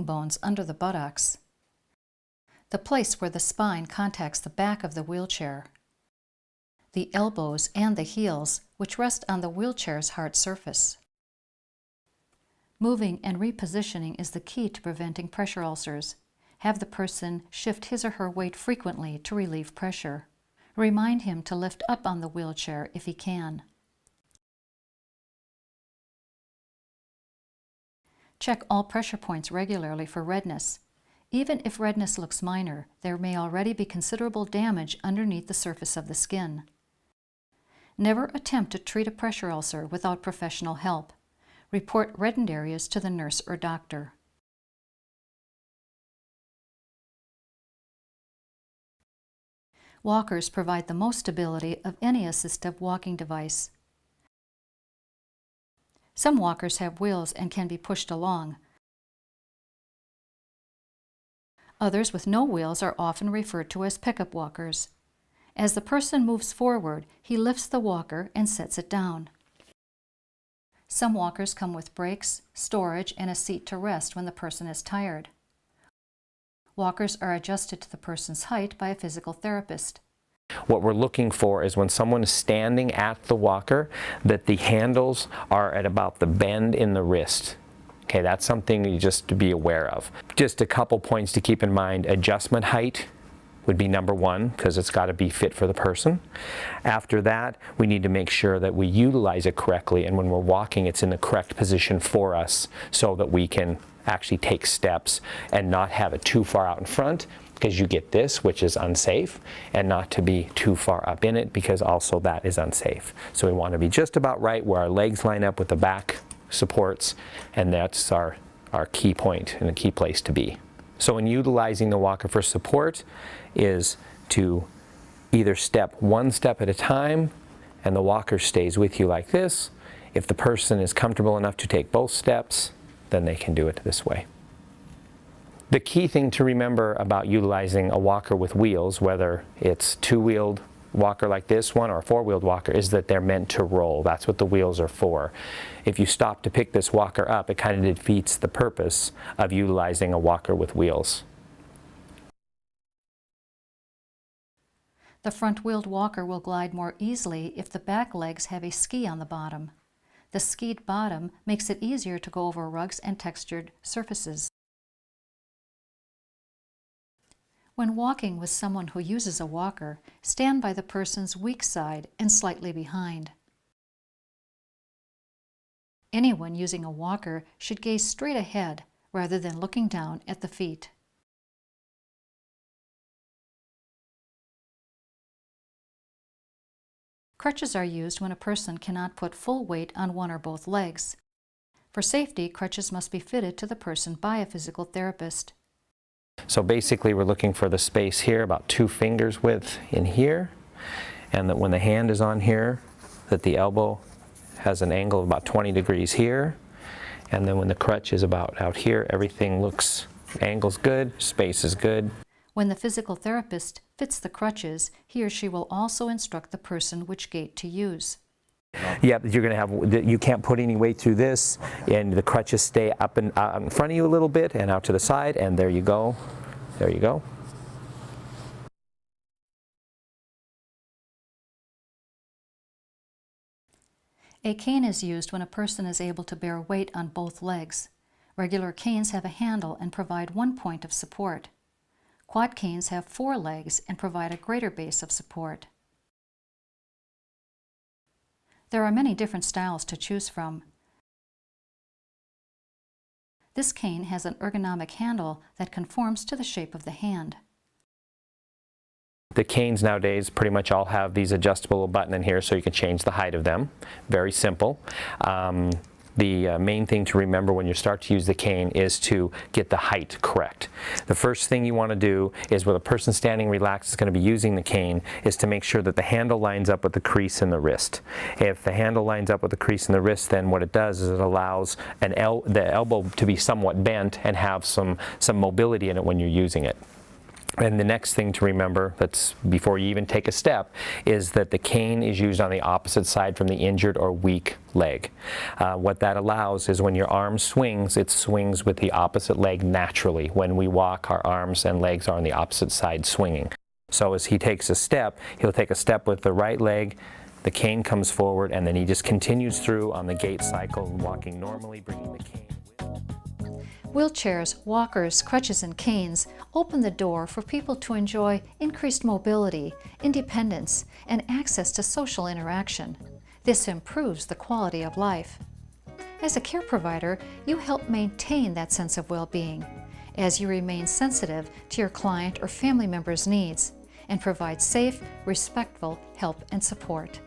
bones under the buttocks, the place where the spine contacts the back of the wheelchair, the elbows and the heels, which rest on the wheelchair's hard surface. Moving and repositioning is the key to preventing pressure ulcers. Have the person shift his or her weight frequently to relieve pressure. Remind him to lift up on the wheelchair if he can. Check all pressure points regularly for redness. Even if redness looks minor, there may already be considerable damage underneath the surface of the skin. Never attempt to treat a pressure ulcer without professional help. Report reddened areas to the nurse or doctor. Walkers provide the most stability of any assistive walking device. Some walkers have wheels and can be pushed along. Others with no wheels are often referred to as pickup walkers. As the person moves forward, he lifts the walker and sets it down. Some walkers come with brakes, storage, and a seat to rest when the person is tired. Walkers are adjusted to the person's height by a physical therapist. What we're looking for is when someone is standing at the walker, that the handles are at about the bend in the wrist. Okay, that's something you just to be aware of. Just a couple points to keep in mind. Adjustment height would be number one, because it's got to be fit for the person. After that, we need to make sure that we utilize it correctly, and when we're walking, it's in the correct position for us so that we can actually take steps and not have it too far out in front, because you get this, which is unsafe, and not to be too far up in it, because also that is unsafe. So we want to be just about right where our legs line up with the back supports, and that's our key point and a key place to be. So in utilizing the walker for support is to either step one step at a time, and the walker stays with you like this. If the person is comfortable enough to take both steps, then they can do it this way. The key thing to remember about utilizing a walker with wheels, whether it's two-wheeled walker like this one or a four-wheeled walker, is that they're meant to roll. That's what the wheels are for. If you stop to pick this walker up, it kind of defeats the purpose of utilizing a walker with wheels. The front-wheeled walker will glide more easily if the back legs have a ski on the bottom. The skied bottom makes it easier to go over rugs and textured surfaces. When walking with someone who uses a walker, stand by the person's weak side and slightly behind. Anyone using a walker should gaze straight ahead rather than looking down at the feet. Crutches are used when a person cannot put full weight on one or both legs. For safety, crutches must be fitted to the person by a physical therapist. So basically we're looking for the space here, about 2 fingers width in here, and that when the hand is on here, that the elbow has an angle of about 20 degrees here, and then when the crutch is about out here, everything looks, angle's good, space is good. When the physical therapist fits the crutches, he or she will also instruct the person which gait to use. Yeah, you're going to have, you can't put any weight through this, and the crutches stay up and out in front of you a little bit and out to the side, and there you go. There you go. A cane is used when a person is able to bear weight on both legs. Regular canes have a handle and provide one point of support. Quad canes have 4 legs and provide a greater base of support. There are many different styles to choose from. This cane has an ergonomic handle that conforms to the shape of the hand. The canes nowadays pretty much all have these adjustable button in here so you can change the height of them. Very simple. The main thing to remember when you start to use the cane is to get the height correct. The first thing you want to do is, with a person standing relaxed is going to be using the cane, is to make sure that the handle lines up with the crease in the wrist. If the handle lines up with the crease in the wrist, then what it does is it allows the elbow to be somewhat bent and have some mobility in it when you're using it. And the next thing to remember, that's before you even take a step, is that the cane is used on the opposite side from the injured or weak leg. What that allows is when your arm swings, it swings with the opposite leg naturally. When we walk, our arms and legs are on the opposite side swinging. So as he takes a step, he'll take a step with the right leg, the cane comes forward, and then he just continues through on the gait cycle, walking normally, bringing the cane with. Wheelchairs, walkers, crutches, and canes open the door for people to enjoy increased mobility, independence, and access to social interaction. This improves the quality of life. As a care provider, you help maintain that sense of well-being as you remain sensitive to your client or family member's needs and provide safe, respectful help and support.